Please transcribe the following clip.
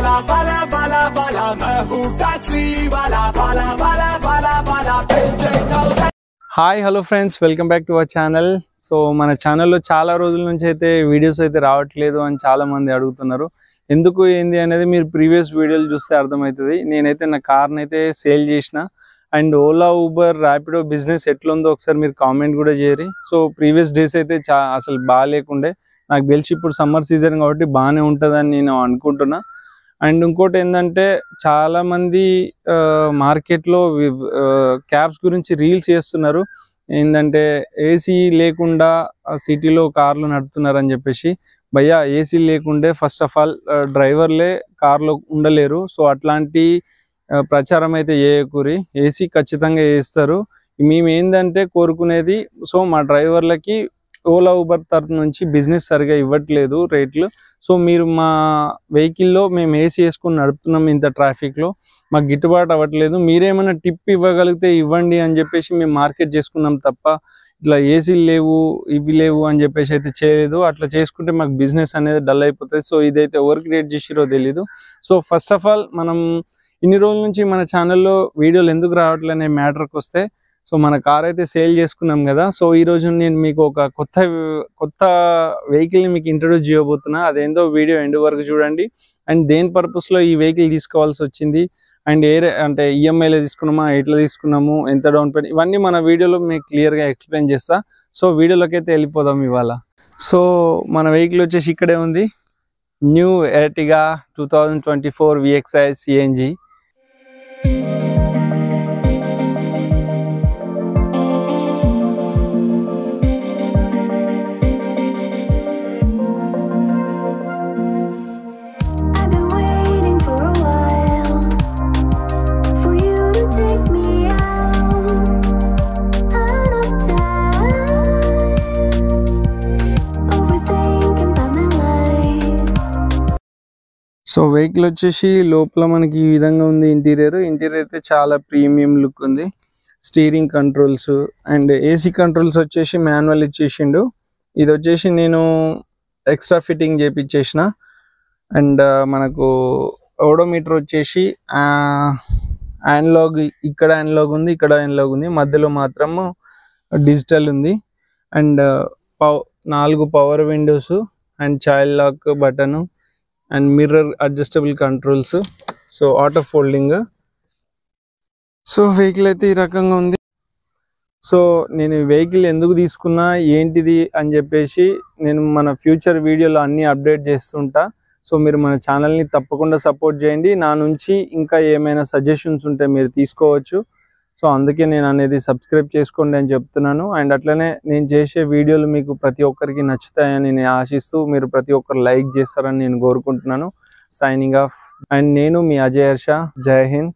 bala bala bala bala, मैं हूँ taxi वाला bala bala bala bala, hi hello friends, welcome back to our channel. So మన ఛానల్లో చాలా రోజుల నుంచి అయితే వీడియోస్ అయితే రావట్లేదు అని చాలామంది అడుగుతున్నారు. ఎందుకు ఏంది అనేది మీరు ప్రీవియస్ వీడియోలు చూస్తే అర్థమవుతుంది. నేనైతే నా కార్ని అయితే సేల్ చేసిన. And Ola, Uber, Rapido business ఎట్లుందో ఒకసారి మీరు కామెంట్ కూడా చేయరు. సో ప్రీవియస్ డేస్ అయితే అసలు బాగాలేకుండే. నాకు తెలిసి ఇప్పుడు సమ్మర్ సీజన్ కాబట్టి బాగానే ఉంటుందని నేను అనుకుంటున్నా. అండ్ ఇంకోటి ఏంటంటే చాలామంది మార్కెట్లో క్యాబ్స్ గురించి రీల్స్ చేస్తున్నారు. ఏంటంటే ఏసీ లేకుండా సిటీలో కార్లు నడుపుతున్నారు అని చెప్పేసి. భయ్యా, ఏసీ లేకుండే ఫస్ట్ ఆఫ్ ఆల్ డ్రైవర్లే కార్లో ఉండలేరు. సో అట్లాంటి ప్రచారం అయితే చేయకూరి. ఏసీ ఖచ్చితంగా వేస్తారు. మేము ఏంటంటే కోరుకునేది, సో మా డ్రైవర్లకి ఓలా, ఊబర్ తరఫు నుంచి బిజినెస్ సరిగా ఇవ్వట్లేదు రేట్లు. సో మీరు మా వెహికల్లో మేము ఏసీ వేసుకొని నడుపుతున్నాం, ఇంత ట్రాఫిక్లో మాకు గిట్టుబాటు అవ్వట్లేదు, మీరేమైనా టిప్ ఇవ్వగలిగితే ఇవ్వండి అని చెప్పేసి మేము మార్కెట్ చేసుకున్నాం తప్ప ఇట్లా ఏసీలు లేవు, ఇవి లేవు అని చెప్పేసి అయితే చేయలేదు. అట్లా చేసుకుంటే మాకు బిజినెస్ అనేది డల్ అయిపోతుంది. సో ఇదైతే ఎవరు క్రియేట్ చేసిరో తెలీదు. సో ఫస్ట్ ఆఫ్ ఆల్ మనం ఇన్ని రోజుల నుంచి మన ఛానల్లో వీడియోలు ఎందుకు రావట్లే అనే మ్యాటర్కి వస్తే, సో మన కార్ అయితే సేల్ చేసుకున్నాం కదా. సో ఈరోజు నేను మీకు ఒక కొత్త వెహికల్ని మీకు ఇంట్రడ్యూస్ చేయబోతున్నా. అదేందో వీడియో ఎండ్ వరకు చూడండి. అండ్ దేని పర్పస్లో ఈ వెహికల్ తీసుకోవాల్సి వచ్చింది, అండ్ అంటే ఈఎంఐలో తీసుకున్నామా, ఎట్లా తీసుకున్నాము, ఎంత డౌన్ పేమెంట్, ఇవన్నీ మన వీడియోలో మీకు క్లియర్గా ఎక్స్ప్లెయిన్ చేస్తా. సో వీడియోలోకి అయితే వెళ్ళిపోదాం ఇవాళ. సో మన వెహికల్ వచ్చేసి ఇక్కడే ఉంది, న్యూ ఎర్టిగా 2024 VXI CNG. సో వెహికల్ వచ్చేసి లోపల మనకి ఈ విధంగా ఉంది. ఇంటీరియర్ అయితే చాలా ప్రీమియం లుక్ ఉంది. Steering controls and AC controls వచ్చేసి మాన్యువల్ ఇచ్చేసిండు. ఇది వచ్చేసి నేను ఎక్స్ట్రా ఫిట్టింగ్ చేపించేసిన. అండ్ మనకు ఓడోమీటర్ వచ్చేసి యానలాగ్, ఇక్కడ యానలాగ్ ఉంది, ఇక్కడ యానలాగ్ ఉంది, మధ్యలో మాత్రం డిజిటల్ ఉంది. And 4 power windows and child lock button and mirror adjustable controls, so auto folding. So vehicle అయితే ఈ రకంగా ఉంది. సో నేను వెహికల్ ఎందుకు తీసుకున్నా ఏంటిది అని చెప్పేసి నేను మన ఫ్యూచర్ వీడియోలో అన్నీ అప్డేట్ చేస్తుంటా. సో మీరు మన ఛానల్ని తప్పకుండా సపోర్ట్ చేయండి. నా నుంచి ఇంకా ఏమైనా సజెషన్స్ ఉంటే మీరు తీసుకోవచ్చు. సో అందుకే నేను అనేది సబ్స్క్రైబ్ చేసుకోండి అని చెప్తున్నాను. అండ్ అట్లనే నేను చేసే వీడియోలు మీకు ప్రతి ఒక్కరికి నచ్చుతాయని నేను ఆశిస్తూ మీరు ప్రతి ఒక్కరు లైక్ చేస్తారని నేను కోరుకుంటున్నాను. Signing off. అండ్ నేను మీ అజయ్ హర్ష. జై హింద్.